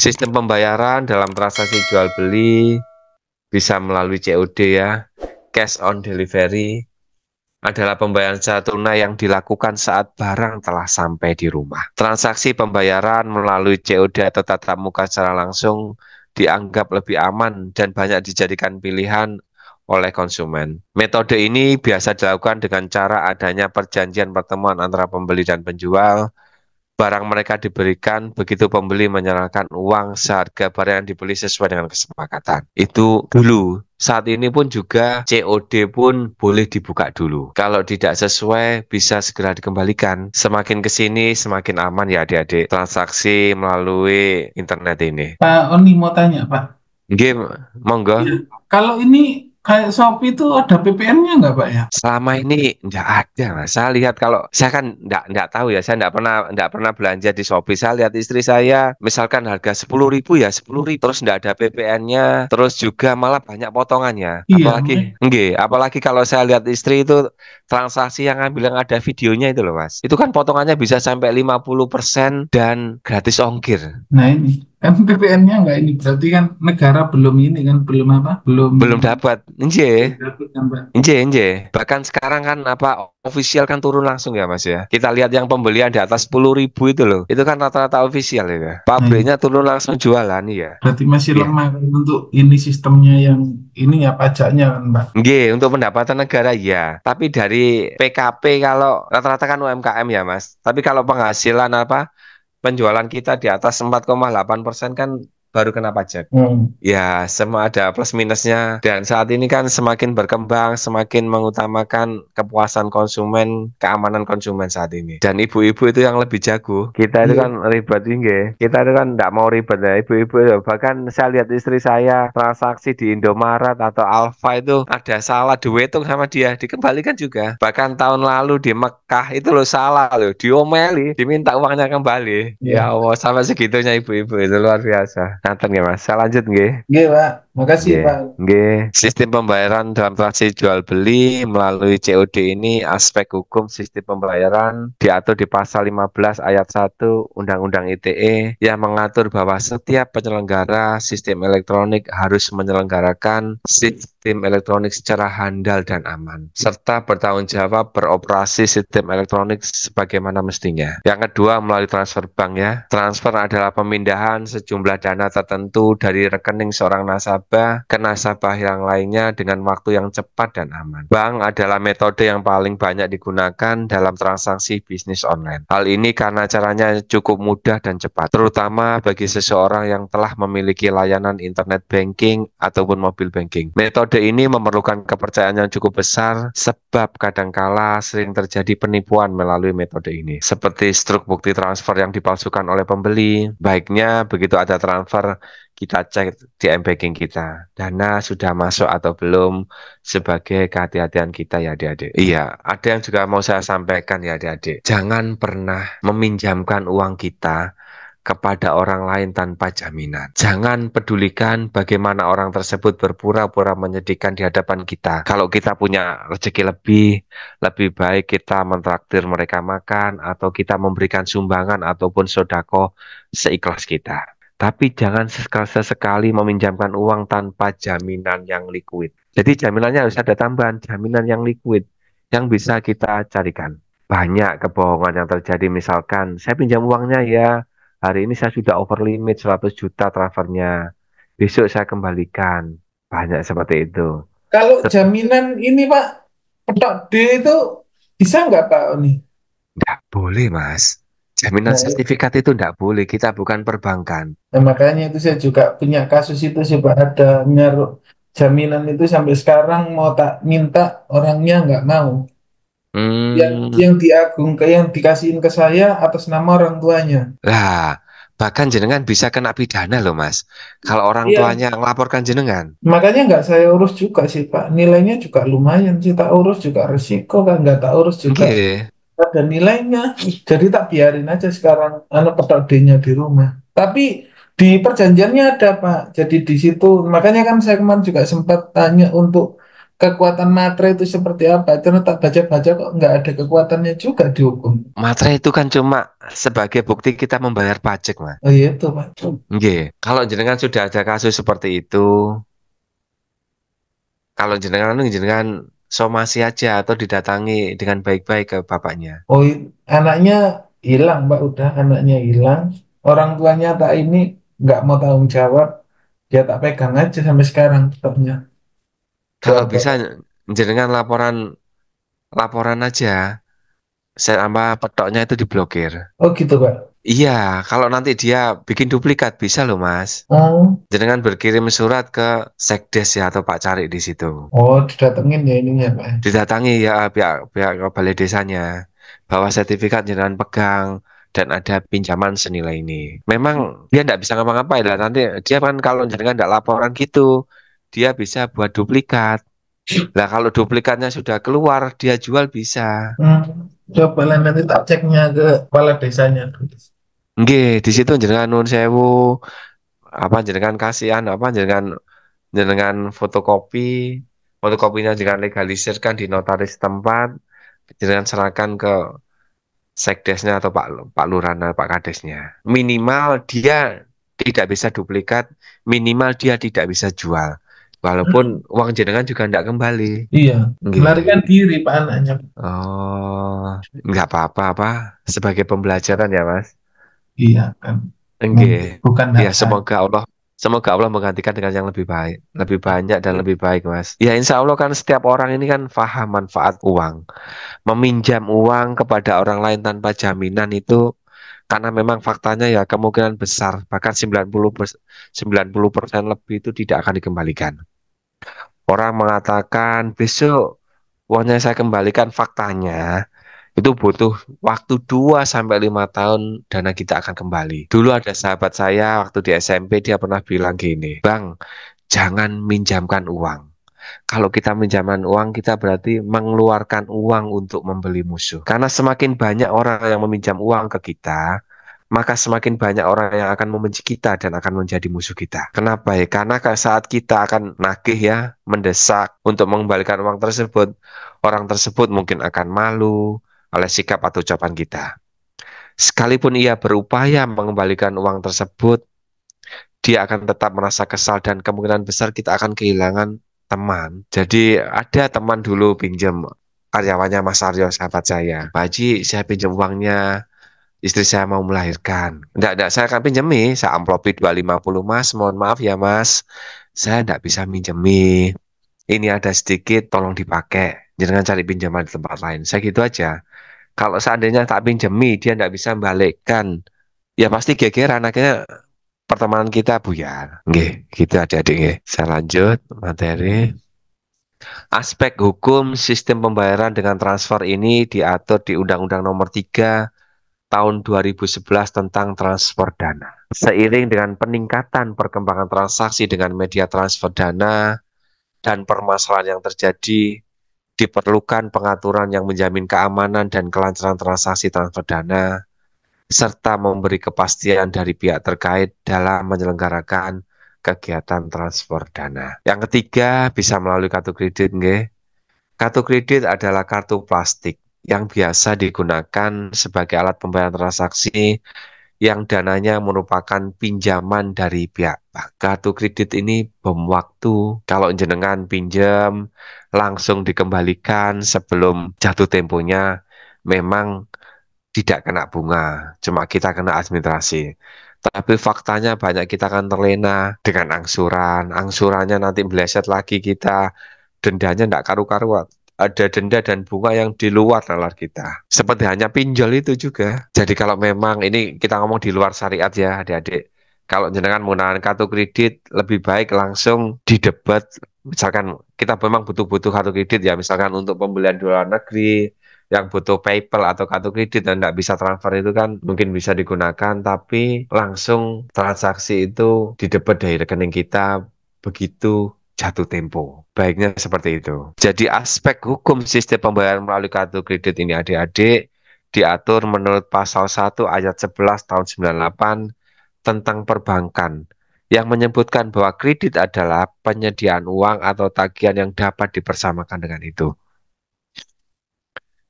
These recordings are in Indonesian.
Sistem pembayaran dalam transaksi jual beli bisa melalui COD ya, cash on delivery adalah pembayaran secara tunai yang dilakukan saat barang telah sampai di rumah. Transaksi pembayaran melalui COD atau tatap muka secara langsung dianggap lebih aman dan banyak dijadikan pilihan oleh konsumen. Metode ini biasa dilakukan dengan cara adanya perjanjian pertemuan antara pembeli dan penjual. Barang mereka diberikan begitu pembeli menyerahkan uang seharga barang yang dibeli sesuai dengan kesepakatan. Itu dulu. Saat ini pun juga COD pun boleh dibuka dulu. Kalau tidak sesuai bisa segera dikembalikan. Semakin ke sini semakin aman ya adik-adik. Transaksi melalui internet ini. Pak Oni mau tanya, Pak. Game, monggo. Iya. Kalau ini kayak Shopee itu ada PPN-nya nggak, Pak ya? Selama ini nggak ada, Mas. Saya lihat kalau saya kan nggak tahu ya, saya nggak pernah belanja di Shopee. Saya lihat istri saya, misalkan harga 10.000 ya 10.000, terus nggak ada PPN-nya, terus juga malah banyak potongannya. Iya, Apalagi, enggak, apalagi kalau saya lihat istri itu transaksi yang ngambil yang ada videonya itu loh, Mas. Itu kan potongannya bisa sampai 50% dan gratis ongkir. nah ini kan PPN-nya nggak ini berarti kan negara belum ini kan belum apa? Belum Belum dapat, belum enggak. dapat kan, Pak? Nje, nje. Bahkan sekarang kan apa official kan turun langsung ya Mas ya. Kita lihat yang pembelian di atas 10.000 itu loh. Itu kan rata-rata official ya. Nah, iya. Pabriknya turun langsung jualan ya. Berarti masih Iya. lemah kan untuk ini sistemnya yang ini ya pajaknya kan, Pak? Nggih, untuk pendapatan negara ya. Tapi dari PKP kalau rata-rata kan UMKM ya Mas. Tapi kalau penghasilan apa penjualan kita di atas 4,8% kan baru kena pajak. Hmm. Ya, semua ada plus minusnya. Dan saat ini kan semakin berkembang, semakin mengutamakan kepuasan konsumen, keamanan konsumen saat ini. Dan ibu-ibu itu yang lebih jago. Kita itu Iya. kan ribet ini. Kita itu kan tidak mau ribet ya, ibu-ibu itu. Bahkan saya lihat istri saya transaksi di Indomaret atau Alfa itu ada salah dihitung sama dia, dikembalikan juga. Bahkan tahun lalu di Mekah itu loh salah loh, diomeli, diminta uangnya kembali. Ya Iya. Allah, sampai segitunya ibu-ibu itu luar biasa. Nanti ya Mas, saya lanjut nggih. Oke, Pak. Makasih, Nggih, Pak. nggih. Sistem pembayaran dalam transaksi jual beli melalui COD ini aspek hukum sistem pembayaran diatur di pasal 15 ayat 1 Undang-Undang ITE yang mengatur bahwa setiap penyelenggara sistem elektronik harus menyelenggarakan sistem elektronik secara handal dan aman serta bertanggung jawab beroperasi sistem elektronik sebagaimana mestinya. Yang kedua melalui transfer bank ya. Transfer adalah pemindahan sejumlah dana tertentu dari rekening seorang nasabah ke nasabah yang lainnya dengan waktu yang cepat dan aman. Bank adalah metode yang paling banyak digunakan dalam transaksi bisnis online. Hal ini karena caranya cukup mudah dan cepat, terutama bagi seseorang yang telah memiliki layanan internet banking ataupun mobile banking. Metode ini memerlukan kepercayaan yang cukup besar sebab kadangkala sering terjadi penipuan melalui metode ini. Seperti struk bukti transfer yang dipalsukan oleh pembeli. Baiknya begitu ada transfer kita cek di m-banking kita. Dana sudah masuk atau belum sebagai kehati-hatian kita ya adik-adik. Iya, ada yang juga mau saya sampaikan ya adik-adik. Jangan pernah meminjamkan uang kita kepada orang lain tanpa jaminan. Jangan pedulikan bagaimana orang tersebut berpura-pura menyedihkan di hadapan kita. Kalau kita punya rezeki lebih baik kita mentraktir mereka makan atau kita memberikan sumbangan ataupun sodako seikhlas kita. Tapi jangan sesekali meminjamkan uang tanpa jaminan yang liquid. Jadi jaminannya harus ada tambahan, jaminan yang liquid yang bisa kita carikan. Banyak kebohongan yang terjadi, misalkan saya pinjam uangnya ya, hari ini saya sudah over limit 100 juta transfernya. Besok saya kembalikan. Banyak seperti itu. Kalau jaminan ini, Pak, petok D itu bisa nggak, Pak Oni? Nggak boleh, Mas. Jaminan Nah, sertifikat itu nggak boleh. Kita bukan perbankan. nah, makanya itu saya juga punya kasus itu sih, Pak. Ada nyaruh jaminan itu sampai sekarang mau tak minta orangnya nggak mau. Yang Hmm, diagung yang dikasihin ke saya atas nama orang tuanya. lah, bahkan jenengan bisa kena pidana loh, Mas. Kalau orang Iya, tuanya melaporkan jenengan. makanya nggak saya urus juga sih, Pak. Nilainya juga lumayan sih. Tak urus juga resiko kan, nggak tak urus juga Oke. ada nilainya. Jadi tak biarin aja sekarang anak petak D-nya di rumah. Tapi di perjanjiannya ada, Pak. Jadi di situ makanya kan saya kemarin juga sempat tanya untuk kekuatan materai itu seperti apa. Ternyata tak baca-baca kok nggak ada kekuatannya juga dihukum. Materai itu kan cuma sebagai bukti kita membayar pajak, Mas. Oh iya itu Pak. Nggih. Kalau jenengan sudah ada kasus seperti itu, kalau jenengan somasi aja atau didatangi dengan baik-baik ke bapaknya. Oh anaknya hilang Pak, udah anaknya hilang. Orang tuanya tak ini nggak mau tanggung jawab. Dia tak pegang aja sampai sekarang tetapnya. Kalau Buat bisa bapak. jenengan laporan laporan aja, sama petoknya itu diblokir. Oh gitu Pak. Iya, kalau nanti dia bikin duplikat bisa loh, Mas. Oh, Jenengan berkirim surat ke Sekdes ya atau Pak Cari di situ. oh didatengin ya ininya Pak. Didatangi ya pihak pihak balai desanya bahwa sertifikat jenengan pegang dan ada pinjaman senilai ini. Memang dia tidak bisa ngapa-ngapain lah. Nanti dia kan kalau jenengan tidak laporan gitu, dia bisa buat duplikat. Lah kalau duplikatnya sudah keluar, dia jual bisa. Hmm, coba lah nanti tak ceknya ke kepala desanya. Nggih, di situ jenengan nun sewu, apa jenengan kasihan, apa jenengan jenengan fotokopinya jenengan legalisirkan di notaris tempat, jenengan serahkan ke sekdesnya atau Pak Lurah atau Pak Kadesnya. Minimal dia tidak bisa duplikat, minimal dia tidak bisa jual. Walaupun uang jenengan juga tidak kembali. Iya, melarikan Nggih. diri Pak anaknya. Oh, nggak apa-apa apa sebagai pembelajaran ya Mas. Iya kan, Nggih. mungkin bukan Ya hak saya. semoga Allah menggantikan dengan yang lebih baik, lebih banyak dan lebih baik Mas. Ya insya Allah kan setiap orang ini kan paham manfaat uang. Meminjam uang kepada orang lain tanpa jaminan itu karena memang faktanya ya kemungkinan besar bahkan 90% lebih itu tidak akan dikembalikan. Orang mengatakan besok uangnya saya kembalikan, faktanya itu butuh waktu 2 sampai 5 tahun dana kita akan kembali. Dulu ada sahabat saya waktu di SMP dia pernah bilang gini, Bang, jangan minjamkan uang. Kalau kita minjamkan uang, kita berarti mengeluarkan uang untuk membeli musuh. Karena semakin banyak orang yang meminjam uang ke kita, maka semakin banyak orang yang akan membenci kita dan akan menjadi musuh kita. Kenapa ya? Karena saat kita akan nagih ya, mendesak untuk mengembalikan uang tersebut, orang tersebut mungkin akan malu oleh sikap atau ucapan kita. Sekalipun ia berupaya mengembalikan uang tersebut, dia akan tetap merasa kesal dan kemungkinan besar kita akan kehilangan teman. Jadi ada teman dulu pinjam karyawannya Mas Aryo, sahabat saya. Pak Haji, saya pinjam uangnya, istri saya mau melahirkan. Enggak, saya akan pinjemi, saya amplopi 250 Mas, mohon maaf ya Mas, saya enggak bisa minjemi. Ini ada sedikit, tolong dipakai. Jangan cari pinjaman di tempat lain. Saya gitu aja. Kalau seandainya tak pinjemi, dia enggak bisa membalikkan. Ya pasti gegeran, akhirnya pertemanan kita buyar. Nggih, gitu adik-adik nggih. Saya lanjut materi. Aspek hukum sistem pembayaran dengan transfer ini diatur di Undang-Undang Nomor 3 Tahun 2011 tentang transfer dana. Seiring dengan peningkatan perkembangan transaksi dengan media transfer dana dan permasalahan yang terjadi, diperlukan pengaturan yang menjamin keamanan dan kelancaran transaksi transfer dana serta memberi kepastian dari pihak terkait dalam menyelenggarakan kegiatan transfer dana. Yang ketiga, bisa melalui kartu kredit, nggih. Kartu kredit adalah kartu plastik yang biasa digunakan sebagai alat pembayaran transaksi yang dananya merupakan pinjaman dari pihak bank. Kartu kredit ini bom waktu. Kalau jenengan pinjam, langsung dikembalikan sebelum jatuh temponya, memang tidak kena bunga, cuma kita kena administrasi. Tapi faktanya banyak kita kan terlena dengan angsuran, angsurannya nanti meleset lagi kita, dendanya tidak karu-karuan. Ada denda dan bunga yang di luar nalar kita. Seperti hanya pinjol itu juga. Jadi kalau memang ini kita ngomong di luar syariat ya adik-adik. Kalau jenengan menggunakan kartu kredit, lebih baik langsung didebat. Misalkan kita memang butuh-butuh kartu kredit ya, misalkan untuk pembelian di luar negeri, yang butuh PayPal atau kartu kredit dan tidak bisa transfer itu kan mungkin bisa digunakan, tapi langsung transaksi itu didebat dari rekening kita begitu jatuh tempo. Baiknya seperti itu. Jadi aspek hukum sistem pembayaran melalui kartu kredit ini adik-adik diatur menurut pasal 1 ayat 11 tahun 98 tentang perbankan yang menyebutkan bahwa kredit adalah penyediaan uang atau tagihan yang dapat dipersamakan dengan itu.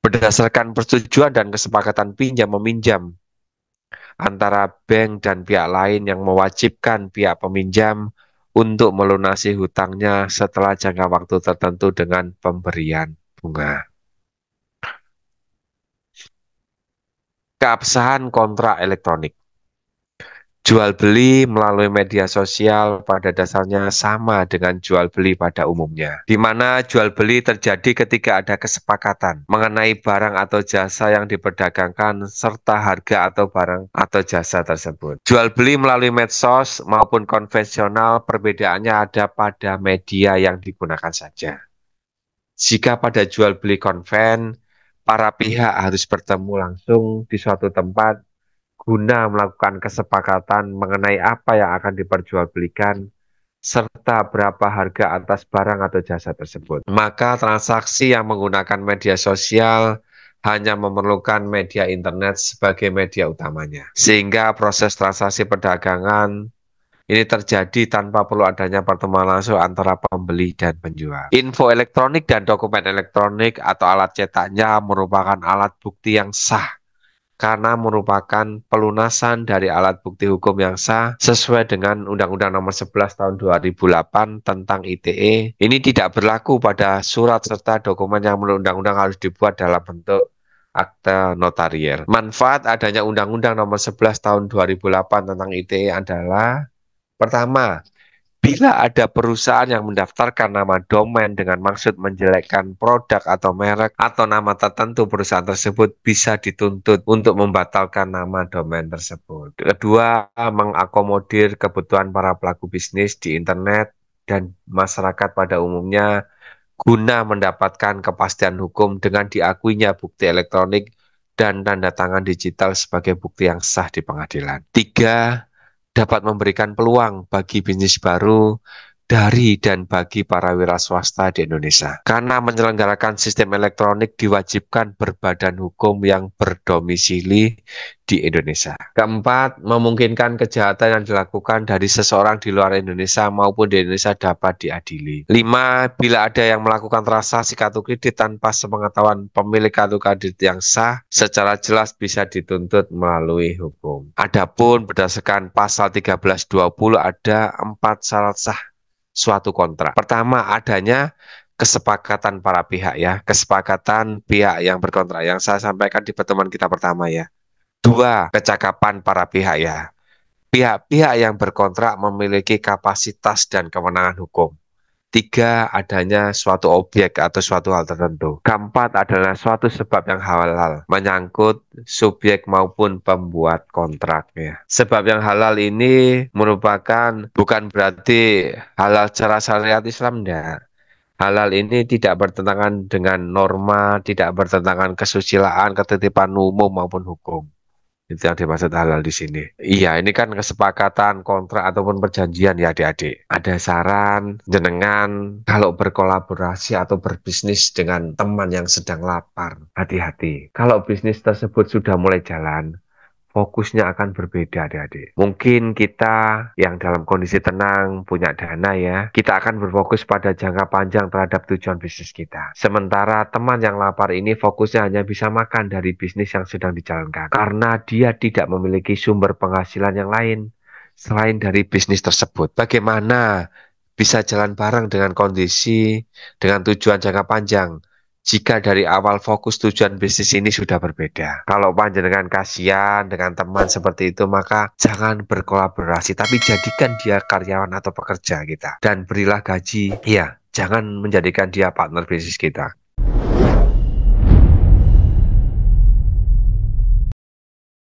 Berdasarkan persetujuan dan kesepakatan pinjam-meminjam antara bank dan pihak lain yang mewajibkan pihak peminjam untuk melunasi hutangnya setelah jangka waktu tertentu dengan pemberian bunga. Keabsahan kontrak elektronik. Jual beli melalui media sosial pada dasarnya sama dengan jual beli pada umumnya, di mana jual beli terjadi ketika ada kesepakatan mengenai barang atau jasa yang diperdagangkan serta harga atau barang atau jasa tersebut. Jual beli melalui medsos maupun konvensional perbedaannya ada pada media yang digunakan saja. Jika pada jual beli konven, para pihak harus bertemu langsung di suatu tempat guna melakukan kesepakatan mengenai apa yang akan diperjualbelikan serta berapa harga atas barang atau jasa tersebut. Maka transaksi yang menggunakan media sosial hanya memerlukan media internet sebagai media utamanya. Sehingga proses transaksi perdagangan ini terjadi tanpa perlu adanya pertemuan langsung antara pembeli dan penjual. Info elektronik dan dokumen elektronik atau alat cetaknya merupakan alat bukti yang sah karena merupakan pelunasan dari alat bukti hukum yang sah sesuai dengan Undang-Undang Nomor 11 Tahun 2008 tentang ITE. Ini tidak berlaku pada surat serta dokumen yang menurut undang-undang harus dibuat dalam bentuk akte notarial. Manfaat adanya Undang-Undang Nomor 11 Tahun 2008 tentang ITE adalah pertama, bila ada perusahaan yang mendaftarkan nama domain dengan maksud menjelekkan produk atau merek atau nama tertentu perusahaan tersebut bisa dituntut untuk membatalkan nama domain tersebut. Kedua, mengakomodir kebutuhan para pelaku bisnis di internet dan masyarakat pada umumnya guna mendapatkan kepastian hukum dengan diakuinya bukti elektronik dan tanda tangan digital sebagai bukti yang sah di pengadilan. Tiga, dapat memberikan peluang bagi bisnis baru dari dan bagi para wira swasta di Indonesia. Karena menyelenggarakan sistem elektronik diwajibkan berbadan hukum yang berdomisili di Indonesia. Keempat, memungkinkan kejahatan yang dilakukan dari seseorang di luar Indonesia maupun di Indonesia dapat diadili. Lima, bila ada yang melakukan transaksi kartu kredit tanpa sepengetahuan pemilik kartu kredit yang sah, secara jelas bisa dituntut melalui hukum. Adapun berdasarkan pasal 1320 ada 4 syarat sah suatu kontrak. Pertama, adanya kesepakatan para pihak ya, kesepakatan pihak yang berkontrak yang saya sampaikan di pertemuan kita pertama ya. Dua, kecakapan para pihak ya. Pihak-pihak yang berkontrak memiliki kapasitas dan kewenangan hukum. Tiga, adanya suatu objek atau suatu hal tertentu. Keempat adalah suatu sebab yang halal, menyangkut subjek maupun pembuat kontraknya. Sebab yang halal ini merupakan bukan berarti halal secara syariat Islam, enggak. Halal ini tidak bertentangan dengan norma, tidak bertentangan kesusilaan, ketertiban umum maupun hukum. Itu yang dimaksud halal di sini. Iya, ini kan kesepakatan, kontrak, ataupun perjanjian ya adik-adik. Ada saran, jenengan, kalau berkolaborasi atau berbisnis dengan teman yang sedang lapar, hati-hati. Kalau bisnis tersebut sudah mulai jalan, fokusnya akan berbeda adik-adik. Mungkin kita yang dalam kondisi tenang, punya dana ya, kita akan berfokus pada jangka panjang terhadap tujuan bisnis kita. Sementara teman yang lapar ini fokusnya hanya bisa makan dari bisnis yang sedang dijalankan. Karena dia tidak memiliki sumber penghasilan yang lain selain dari bisnis tersebut. Bagaimana bisa jalan bareng dengan kondisi, dengan tujuan jangka panjang? Jika dari awal fokus tujuan bisnis ini sudah berbeda. Kalau panjenengan kasihan dengan teman seperti itu, maka jangan berkolaborasi, tapi jadikan dia karyawan atau pekerja kita. Dan berilah gaji, ya, jangan menjadikan dia partner bisnis kita.